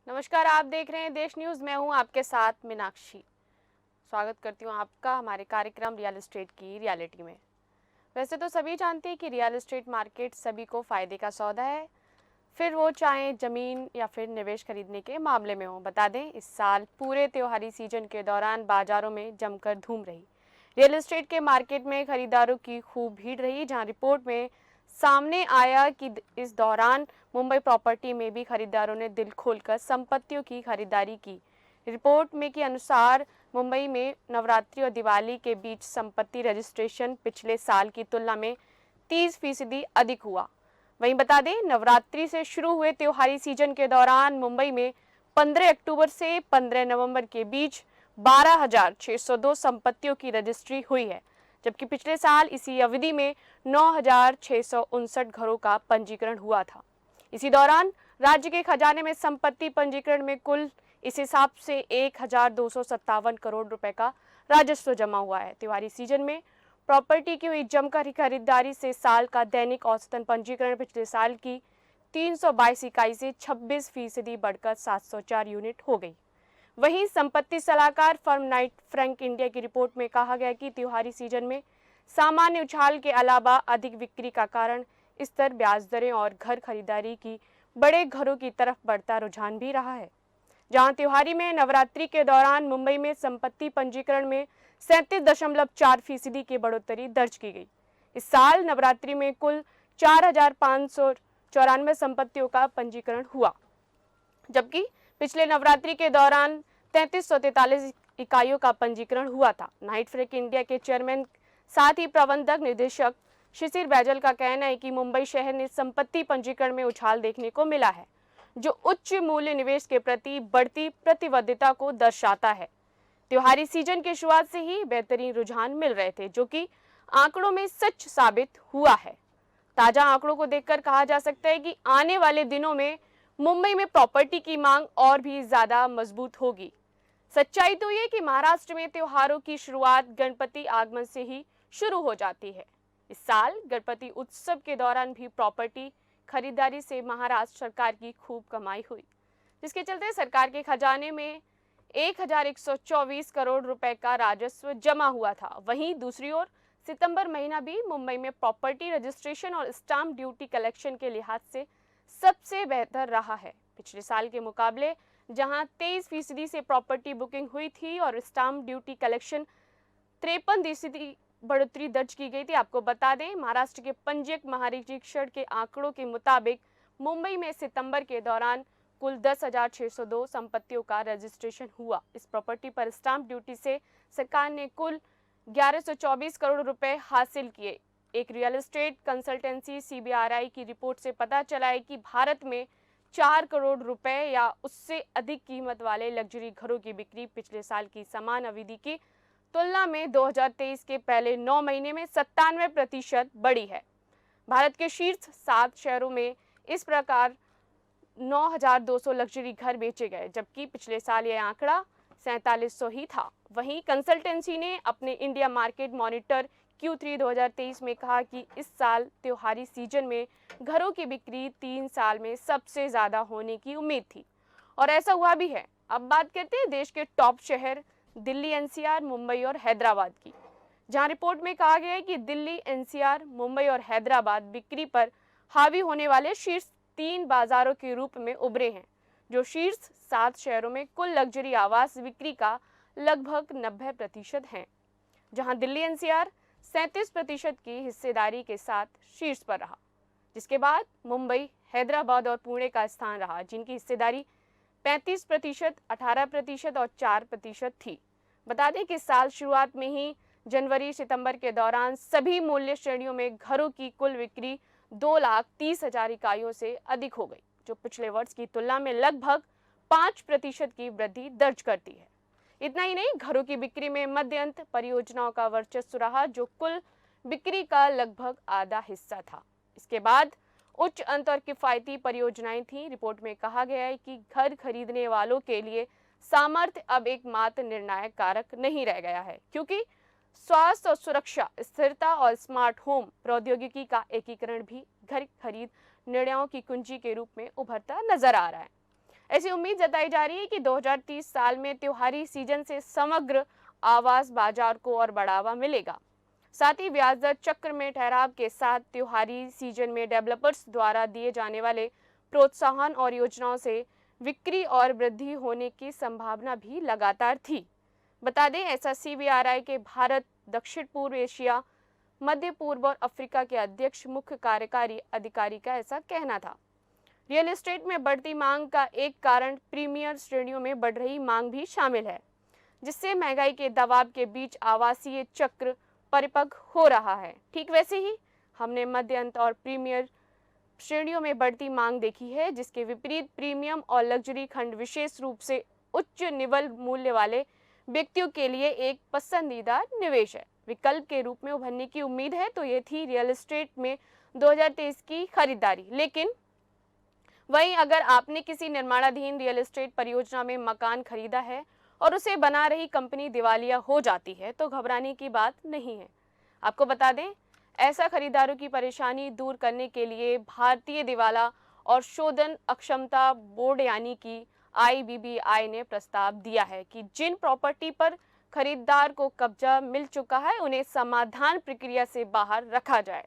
नमस्कार, आप देख रहे हैं देश न्यूज। मैं हूं आपके साथ मीनाक्षी। स्वागत करती हूं आपका हमारे कार्यक्रम रियल एस्टेट की रियलिटी में। वैसे तो सभी जानते हैं कि रियल एस्टेट मार्केट सभी को फायदे का सौदा है, फिर वो चाहे जमीन या फिर निवेश खरीदने के मामले में हो। बता दें, इस साल पूरे त्योहारी सीजन के दौरान बाजारों में जमकर धूम रही। रियल एस्टेट के मार्केट में खरीदारों की खूब भीड़ रही, जहां रिपोर्ट में सामने आया कि इस दौरान मुंबई प्रॉपर्टी में भी खरीदारों ने दिल खोलकर संपत्तियों की खरीदारी की। रिपोर्ट में के अनुसार मुंबई में नवरात्रि और दिवाली के बीच संपत्ति रजिस्ट्रेशन पिछले साल की तुलना में 30% अधिक हुआ। वहीं बता दें, नवरात्रि से शुरू हुए त्योहारी सीजन के दौरान मुंबई में 15 अक्टूबर से 15 नवंबर के बीच 12,602 संपत्तियों की रजिस्ट्री हुई है, जबकि पिछले साल इसी अवधि में 9,659 घरों का पंजीकरण हुआ था। इसी दौरान राज्य के खजाने में संपत्ति पंजीकरण में कुल इस हिसाब से 1,257 करोड़ रुपए का राजस्व जमा हुआ है। त्योहारी सीजन में प्रॉपर्टी की हुई जमकर खरीदारी से साल का दैनिक औसतन पंजीकरण पिछले साल की 322 इकाई से 26% बढ़कर 704 यूनिट हो गई। वहीं संपत्ति सलाहकार फर्म नाइट फ्रैंक इंडिया की रिपोर्ट में कहा गया कि त्योहारी सीजन में सामान्य उछाल के अलावा अधिक बिक्री का कारण स्तर, ब्याज दरें और घर खरीदारी की बड़े घरों की तरफ बढ़ता रुझान भी रहा है। जहां त्योहारी में नवरात्रि के दौरान मुंबई में संपत्ति पंजीकरण में 37.4% की बढ़ोतरी दर्ज की गई। इस साल नवरात्रि में कुल 4,594 संपत्तियों का पंजीकरण हुआ, जबकि पिछले नवरात्रि के दौरान 3,343 इकाइयों का पंजीकरण हुआ था। नाइट फ्रैंक इंडिया के चेयरमैन साथ ही प्रबंधक निदेशक शिशिर बैजल का कहना है कि मुंबई शहर ने संपत्ति पंजीकरण में उछाल देखने को मिला है, जो उच्च मूल्य निवेश के प्रति बढ़ती प्रतिबद्धता को दर्शाता है। त्योहारी सीजन की शुरुआत से ही बेहतरीन रुझान मिल रहे थे, जो कि आंकड़ों में सच साबित हुआ है। ताजा आंकड़ों को देखकर कहा जा सकता है कि आने वाले दिनों में मुंबई में प्रॉपर्टी की मांग और भी ज्यादा मजबूत होगी। सच्चाई तो ये कि महाराष्ट्र में त्योहारों की शुरुआत गणपति आगमन से ही शुरू हो जाती है। इस साल गणपति उत्सव के दौरान भी प्रॉपर्टी खरीदारी से महाराष्ट्र सरकार की खूब कमाई हुई, जिसके चलते सरकार के खजाने में 1,124 करोड़ रुपए का राजस्व जमा हुआ था। वहीं दूसरी ओर सितंबर महीना भी मुंबई में प्रॉपर्टी रजिस्ट्रेशन और स्टाम्प ड्यूटी कलेक्शन के लिहाज से सबसे बेहतर रहा है। पिछले साल के मुकाबले जहां 23% से प्रॉपर्टी बुकिंग हुई थी और स्टाम्प ड्यूटी कलेक्शन 53% बढ़ोतरी दर्ज की गई थी। आपको बता दें, महाराष्ट्र के पंजीयक महानिरीक्षण के आंकड़ों के मुताबिक मुंबई में सितंबर के दौरान कुल 10,602 संपत्तियों का रजिस्ट्रेशन हुआ। इस प्रॉपर्टी पर स्टाम्प ड्यूटी से सरकार ने कुल 1,124 करोड़ रुपए हासिल किए। एक रियल एस्टेट कंसल्टेंसी CBRI की रिपोर्ट से पता चला है कि भारत में 4 करोड़ रुपए या उससे अधिक कीमत वाले लग्जरी घरों की बिक्री पिछले साल की समान अवधि की तुलना में 2023 के पहले 9 महीने में 97% बढ़ी है। भारत के शीर्ष 7 शहरों में इस प्रकार 9,200 लग्जरी घर बेचे गए, जबकि पिछले साल यह आंकड़ा 4,700 ही था। वहीं कंसल्टेंसी ने अपने इंडिया मार्केट मॉनिटर Q3 2023 में कहा कि इस साल त्योहारी सीजन में घरों की बिक्री 3 साल में सबसे ज्यादा होने की उम्मीद थी, और ऐसा हुआ भी है। अब बात करते हैं देश के टॉप शहर दिल्ली, NCR, मुंबई और हैदराबाद की, जहां रिपोर्ट में कहा गया है कि दिल्ली, NCR, मुंबई और हैदराबाद बिक्री पर हावी होने वाले शीर्ष 3 बाजारों के रूप में उभरे हैं, जो शीर्ष 7 शहरों में कुल लग्जरी आवास बिक्री का लगभग 90% है। जहां दिल्ली NCR 37% की हिस्सेदारी के साथ शीर्ष पर रहा, जिसके बाद मुंबई, हैदराबाद और पुणे का स्थान रहा, जिनकी हिस्सेदारी 35%, 18% और 4% थी। बता दें कि साल शुरुआत में ही जनवरी सितंबर के दौरान सभी मूल्य श्रेणियों में घरों की कुल बिक्री 2,30,000 इकाइयों से अधिक हो गई, जो पिछले वर्ष की तुलना में लगभग 5% की वृद्धि दर्ज करती है। इतना ही नहीं, घरों की बिक्री में मध्यंत परियोजनाओं का वर्चस्व रहा, जो कुल बिक्री का लगभग आधा हिस्सा था। इसके बाद उच्च अंत और किफायती परियोजनाएं थी। रिपोर्ट में कहा गया है कि घर खरीदने वालों के लिए सामर्थ्य अब एकमात्र निर्णायक कारक नहीं रह गया है, क्योंकि स्वास्थ्य और सुरक्षा, स्थिरता और स्मार्ट होम प्रौद्योगिकी का एकीकरण भी घर खरीद निर्णयों की कुंजी के रूप में उभरता नजर आ रहा है। ऐसी उम्मीद जताई जा रही है कि 2030 साल में त्योहारी सीजन से समग्र आवास बाजार को और बढ़ावा मिलेगा। साथ ही ब्याज दर चक्र में ठहराव के साथ त्योहारी सीजन में डेवलपर्स द्वारा दिए जाने वाले प्रोत्साहन और योजनाओं से बिक्री और वृद्धि होने की संभावना भी लगातार थी। बता दें, ऐसा CBRI के भारत, दक्षिण पूर्व एशिया, मध्य पूर्व और अफ्रीका के अध्यक्ष मुख्य कार्यकारी अधिकारी का ऐसा कहना था। रियल एस्टेट में बढ़ती मांग का एक कारण प्रीमियर श्रेणियों में बढ़ रही मांग भी शामिल है, जिससे महंगाई के दबाव के बीच आवासीय चक्र परिपक्व हो रहा है। ठीक वैसे ही हमने मध्य अंत और प्रीमियर श्रेणियों में बढ़ती मांग देखी है, जिसके विपरीत प्रीमियम और लग्जरी खंड विशेष रूप से उच्च निवल मूल्य वाले व्यक्तियों के लिए एक पसंदीदा निवेश है, विकल्प के रूप में उभरने की उम्मीद है। तो ये थी रियल एस्टेट में 2023 की खरीदारी। लेकिन वहीं अगर आपने किसी निर्माणाधीन रियल एस्टेट परियोजना में मकान खरीदा है और उसे बना रही कंपनी दिवालिया हो जाती है, तो घबराने की बात नहीं है। आपको बता दें, ऐसा खरीदारों की परेशानी दूर करने के लिए भारतीय दिवाला और शोधन अक्षमता बोर्ड यानी कि IBBI ने प्रस्ताव दिया है कि जिन प्रॉपर्टी पर खरीदार को कब्जा मिल चुका है, उन्हें समाधान प्रक्रिया से बाहर रखा जाए।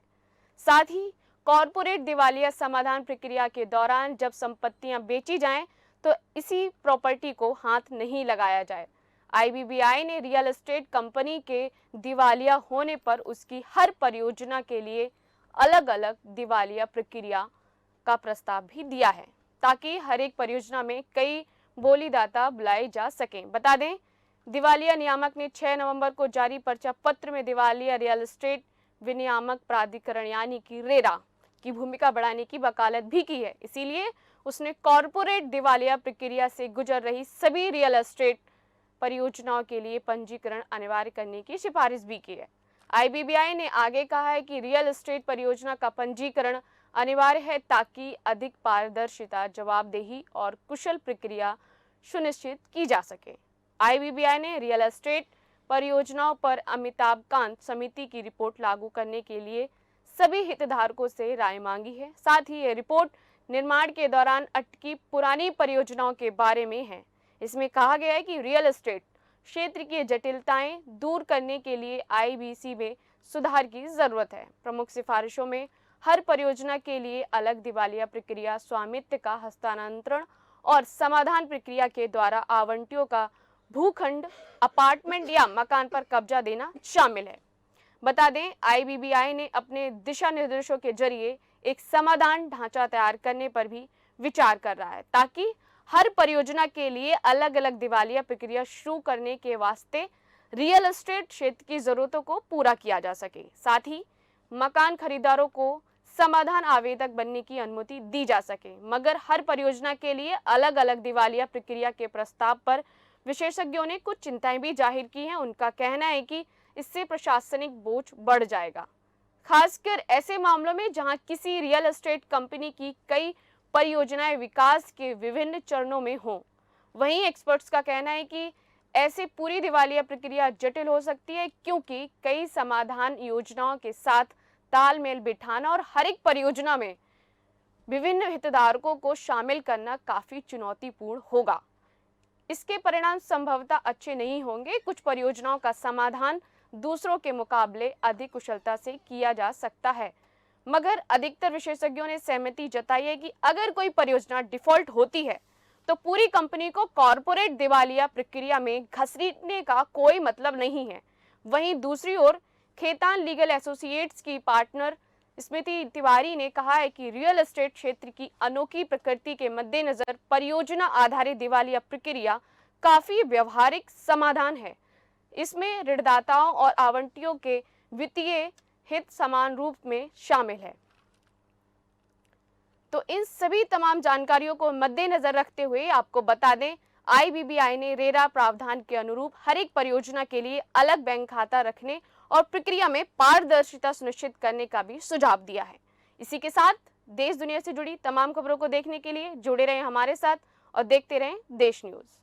साथ ही कॉरपोरेट दिवालिया समाधान प्रक्रिया के दौरान जब संपत्तियां बेची जाएं, तो इसी प्रॉपर्टी को हाथ नहीं लगाया जाए। IBBI ने रियल एस्टेट कंपनी के दिवालिया होने पर उसकी हर परियोजना के लिए अलग अलग दिवालिया प्रक्रिया का प्रस्ताव भी दिया है, ताकि हर एक परियोजना में कई बोलीदाता बुलाए जा सकें। बता दें, दिवालिया नियामक ने 6 नवंबर को जारी पर्चा पत्र में दिवालिया रियल एस्टेट विनियामक प्राधिकरण यानी कि रेरा की भूमिका बढ़ाने की वकालत भी की है। इसीलिए उसने कॉरपोरेट दिवालिया प्रक्रिया से गुजर रही सभी रियल एस्टेट परियोजनाओं के लिए पंजीकरण अनिवार्य करने की सिफारिश भी की है। IBBI ने आगे कहा है कि रियल एस्टेट परियोजना का पंजीकरण अनिवार्य है ताकि अधिक पारदर्शिता, जवाबदेही और कुशल प्रक्रिया सुनिश्चित की जा सके। IBBI ने रियल एस्टेट परियोजनाओं पर अमिताभ कांत समिति की रिपोर्ट लागू करने के लिए सभी हितधारकों से राय मांगी है। साथ ही ये रिपोर्ट निर्माण के दौरान अटकी पुरानी परियोजनाओं के बारे में है। इसमें कहा गया है कि रियल एस्टेट क्षेत्र की जटिलताएं दूर करने के लिए IBC में सुधार की जरूरत है। प्रमुख सिफारिशों में हर परियोजना के लिए अलग दिवालिया प्रक्रिया, स्वामित्व का हस्तांतरण और समाधान प्रक्रिया के द्वारा आवंटियों का भूखंड, अपार्टमेंट या मकान पर कब्जा देना शामिल है। बता दें, IBBI ने अपने दिशा निर्देशों के जरिए एक समाधान ढांचा तैयार करने पर भी विचार कर रहा है, ताकि हर परियोजना के लिए अलग अलग दिवालिया प्रक्रिया शुरू करने के वास्ते रियल एस्टेट क्षेत्र की जरूरतों को पूरा किया जा सके। साथ ही मकान खरीदारों को समाधान आवेदक बनने की अनुमति दी जा सके। मगर हर परियोजना के लिए अलग अलग दिवालिया प्रक्रिया के प्रस्ताव पर विशेषज्ञों ने कुछ चिंताएं भी जाहिर की हैं। उनका कहना है कि इससे प्रशासनिक बोझ बढ़ जाएगा, खासकर ऐसे मामलों में जहां किसी रियल एस्टेट कंपनी की कई परियोजनाएं विकास के विभिन्न चरणों में हों। वहीं एक्सपर्ट्स का कहना है कि ऐसे पूरी दिवालिया प्रक्रिया जटिल हो सकती है, क्योंकि कई समाधान योजनाओं के साथ तालमेल बिठाना और हर एक परियोजना में विभिन्न हितधारकों को शामिल करना काफी चुनौतीपूर्ण होगा। इसके परिणाम संभवतः अच्छे नहीं होंगे। कुछ परियोजनाओं का समाधान दूसरों के मुकाबले अधिक कुशलता से किया जा सकता है, मगर अधिकतर विशेषज्ञों ने सहमति जताई है कि अगर कोई परियोजना डिफॉल्ट होती है तो पूरी कंपनी को कॉरपोरेट दिवालिया प्रक्रिया में घसीटने का कोई मतलब नहीं है। वहीं दूसरी ओर खेतान लीगल एसोसिएट्स की पार्टनर स्मृति तिवारी ने कहा है कि रियल एस्टेट क्षेत्र की अनोखी प्रकृति के मद्देनजर परियोजना आधारित दिवालिया प्रक्रिया काफी व्यवहारिक समाधान है। इसमें ऋणदाताओं और आवंटियों के वित्तीय हित समान रूप में शामिल है। तो इन सभी तमाम जानकारियों को मद्देनजर रखते हुए आपको बता दें, IBBI ने रेरा प्रावधान के अनुरूप हर एक परियोजना के लिए अलग बैंक खाता रखने और प्रक्रिया में पारदर्शिता सुनिश्चित करने का भी सुझाव दिया है। इसी के साथ देश दुनिया से जुड़ी तमाम खबरों को देखने के लिए जुड़े रहें हमारे साथ और देखते रहें देश न्यूज़।